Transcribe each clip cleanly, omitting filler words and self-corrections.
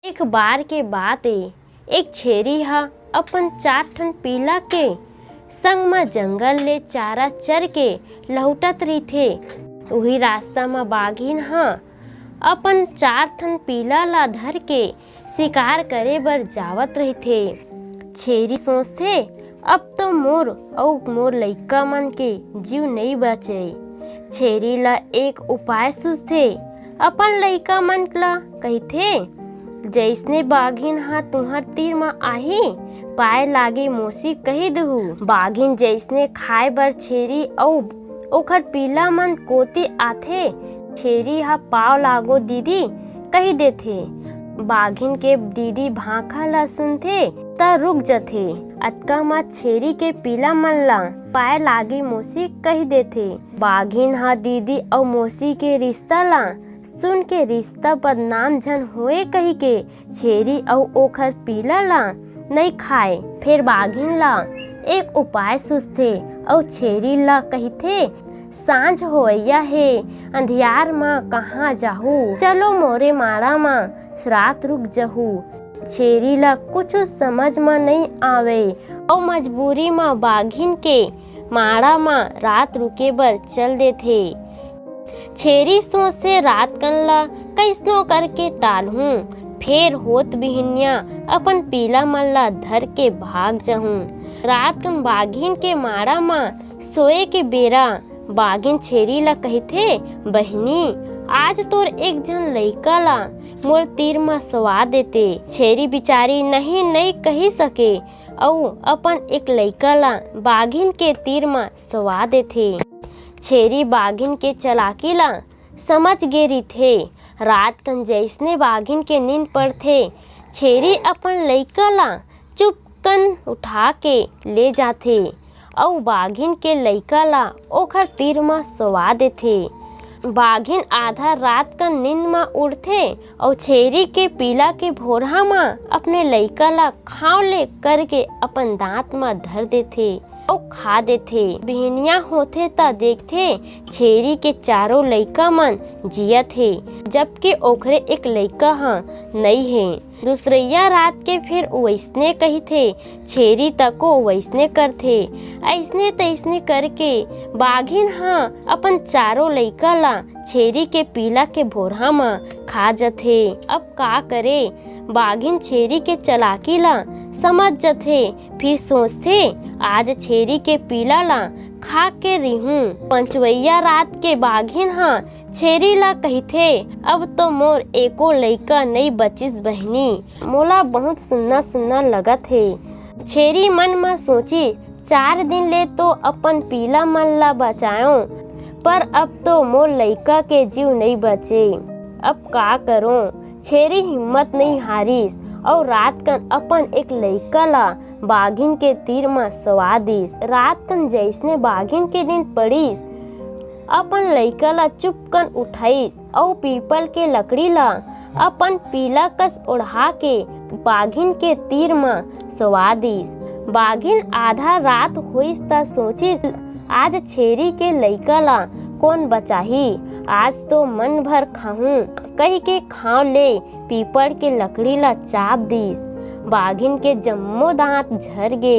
एक बार के बात एक छेरी हा अपन 4 ठन पीला के संग म जंगल ले चारा चर के लहुटत रहिथे। उही रास्ता म बाघिन हा अपन 4 ठन पीला ला धर के शिकार करे बर जावत रहिथे। छेरी सोचथे अब तो मोर अउ मोर लइका मन के जीव नइ बचे। छेरी ला एक उपाय सूझथे। अपन लइका मन ला कहिथे, जइसने बाघिन हा तुहर तीर म आही पाए लागे मोसी कही दहू। बाघिन जइसने खाए बर छेरी अउ ओखर पीला मन कोती आथे, छेरी हा पाव लागो दीदी कही देथे। बाघिन के दीदी भाखा ला सुनथे त रुक जथे। अतका म छेरी के पीला मन ला पाए लागे मोसी कही देथे। बाघिन हा दीदी अउ मोसी के रिश्ता ला सुन के रिश्ता बदनाम झन होए कही के छेरी अउ ओखर पीला ला नइ खाए। फिर बाघिन ला एक उपाय सूझथे अउ छेरी ला कहिथे, सांझ होवइया हे, अंधियार म कहाँ जाहू, चलो मोरे माड़ा म रात रुक जहू। छेरी ला कुछ समझ म नइ आवे अउ मजबूरी म बाघिन के माड़ा म रात रुके बर चल देथे। छेरी सोचथे रात कन ला कइसनो करके टालहूँ, फेर होत बिहनिया अपन पीला मन ला धर के भाग जहूँ। रात कन बाघिन के माड़ा म सोए के बेरा बाघिन छेरी ला कहिथे, बहिनी आज तोर एक झन लइका ला मोर तीर म सवा देते। छेरी बिचारी नहीं नइ कही सके अउ अपन एक लइका ला बाघिन के तीर म सवा देथे। छेरी बाघिन के चलाकी ला समझ गे रहिथे। रात कन जइसने बाघिन के नींद पड़थे, छेरी अपन लइका ला चुपकन उठा के ले जाथे अउ बाघिन के लइका ला ओखर तीर म सवा देथे। बाघिन आधा रात कन नींद म उड़थे अउ छेरी के पीला के भोरहा म अपने लइका ला खाव ले करके अपन दांत म धर देथे अउ खा देथे। बिहनिया होथे त देखथे छेरी के चारों लइका मन जियत हे, जबकि ओखरे एक लइका ह नइ हे। दूसरइया रात के फिर वइसने कहिथे, छेरी तको वइसने करथे। अइसने तइसने करके बाघिन ह अपन चारों लइका ला छेरी के पीला के भोरहा म खा जथे। अब का करे, बाघिन छेरी के चलाकी ला समझ जथे। फिर सोचथे आज छेरी के पीला ला खा के रिहूं। पंचवइया रात के बाघिन ह छेरी ला कहिथे, अब तो मोर एको लइका नइ बचिस बहिनी, मोला बहुत सुन्ना सुन्ना लगत हे। छेरी मन म सोची, 4 दिन ले तो अपन पीला मन ला बचायो, पर अब तो मोर लइका के जीव नइ बचे। अब का करो। छेरी हिम्मत नइ हारिस अउ रात कन अपन एक लइका ला बाघिन के तीर म सवा दिस। रात कन जइसने बाघिन के नींद पड़िस, अपन लइका ला चुपकन उठाइस अउ पीपल के लकड़ी ला अपन पीला कस ओढ़ा के बाघिन के तीर म सवा दिस। बाघिन आधा रात होइस त सोचिस, आज छेरी के लइका ला कौन बचाही, आज तो मन भर खाहूं कही के खाव ले पीपल के लकड़ी ला चाप दिस। बाघिन के जम्मो दांत झर गे।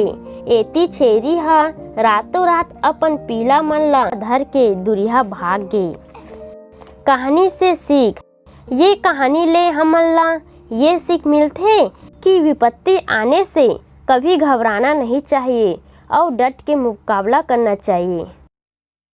एती छेरी हा रातों रात अपन पीला मन ला धर के दुरिहा भाग गे। कहानी से सीख। ये कहानी ले हमन ला ये सीख मिलथे कि विपत्ति आने से कभी घबराना नहीं चाहिए और डट के मुकाबला करना चाहिए।